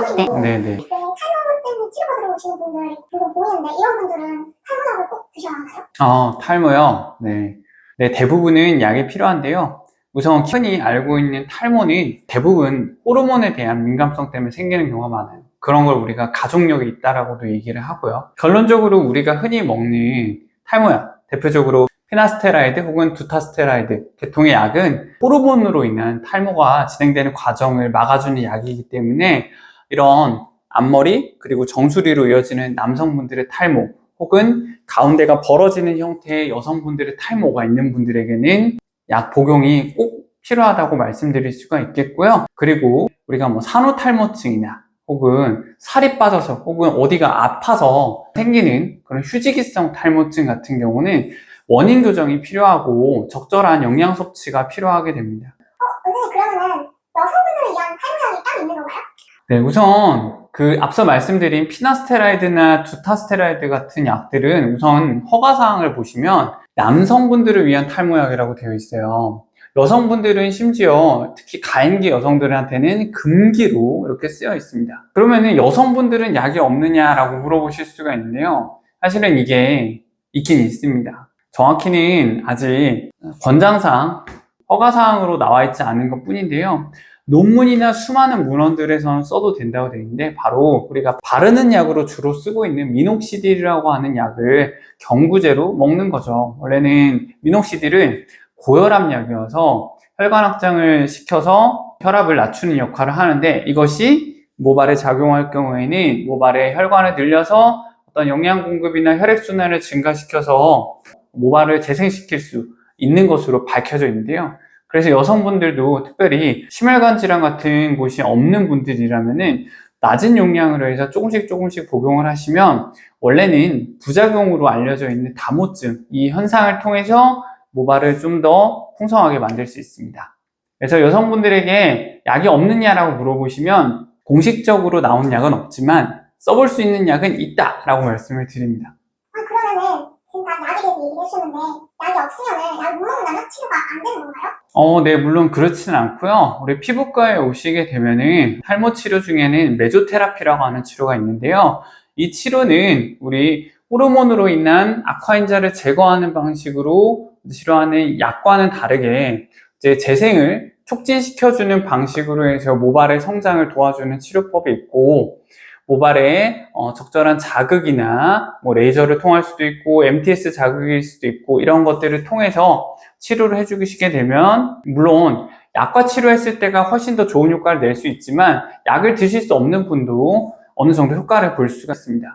탈모 때. 네네. 탈모 때문에 치료받으러 오시는 분들 종종 보이는데 이런 분들은 탈모약을 꼭 드셔야 하나요? 탈모요? 네. 네, 대부분은 약이 필요한데요. 우선 흔히 알고 있는 탈모는 대부분 호르몬에 대한 민감성 때문에 생기는 경우가 많아요. 그런 걸 우리가 가족력이 있다라고도 얘기를 하고요. 결론적으로 우리가 흔히 먹는 탈모약, 대표적으로 피나스테라이드 혹은 두타스테라이드 계통의 약은 호르몬으로 인한 탈모가 진행되는 과정을 막아주는 약이기 때문에 이런 앞머리 그리고 정수리로 이어지는 남성분들의 탈모 혹은 가운데가 벌어지는 형태의 여성분들의 탈모가 있는 분들에게는 약 복용이 꼭 필요하다고 말씀드릴 수가 있겠고요. 그리고 우리가 산후탈모증이나 혹은 살이 빠져서 혹은 어디가 아파서 생기는 그런 휴지기성 탈모증 같은 경우는 원인 교정이 필요하고 적절한 영양 섭취가 필요하게 됩니다. 선생님 그러면은 여성분들을 위한 탈모약이 따로 있는 건가요? 네, 우선 앞서 말씀드린 피나스테라이드나 두타스테라이드 같은 약들은 우선 허가사항을 보시면 남성분들을 위한 탈모약이라고 되어 있어요. 여성분들은 심지어 특히 가임기 여성들한테는 금기로 이렇게 쓰여 있습니다. 그러면은 여성분들은 약이 없느냐라고 물어보실 수가 있는데요. 사실은 이게 있긴 있습니다. 정확히는 아직 권장사항, 허가사항으로 나와 있지 않은 것 뿐인데요. 논문이나 수많은 문헌들에서는 써도 된다고 되어 있는데 바로 우리가 바르는 약으로 주로 쓰고 있는 미녹시딜이라고 하는 약을 경구제로 먹는 거죠. 원래는 미녹시딜은 고혈압 약이어서 혈관 확장을 시켜서 혈압을 낮추는 역할을 하는데 이것이 모발에 작용할 경우에는 모발의 혈관을 늘려서 어떤 영양 공급이나 혈액순환을 증가시켜서 모발을 재생시킬 수 있는 것으로 밝혀져 있는데요. 그래서 여성분들도 특별히 심혈관 질환 같은 곳이 없는 분들이라면은 낮은 용량으로 해서 조금씩 복용을 하시면 원래는 부작용으로 알려져 있는 다모증 이 현상을 통해서 모발을 좀 더 풍성하게 만들 수 있습니다. 그래서 여성분들에게 약이 없느냐라고 물어보시면 공식적으로 나온 약은 없지만 써볼 수 있는 약은 있다라고 말씀을 드립니다. 그러면은 지금 다 약에 대해서 얘기를 해주셨는데 약이 없으면은 약을 못 먹는다면 치료가 안 되는 건가요? 네, 물론 그렇지는 않고요. 우리 피부과에 오시게 되면은 탈모 치료 중에는 메조테라피라고 하는 치료가 있는데요. 이 치료는 우리 호르몬으로 인한 악화인자를 제거하는 방식으로 치료하는 약과는 다르게 이제 재생을 촉진시켜주는 방식으로 해서 모발의 성장을 도와주는 치료법이 있고 모발에 적절한 자극이나 레이저를 통할 수도 있고 MTS 자극일 수도 있고 이런 것들을 통해서 치료를 해주시게 되면 물론 약과 치료했을 때가 훨씬 더 좋은 효과를 낼 수 있지만 약을 드실 수 없는 분도 어느 정도 효과를 볼 수가 있습니다.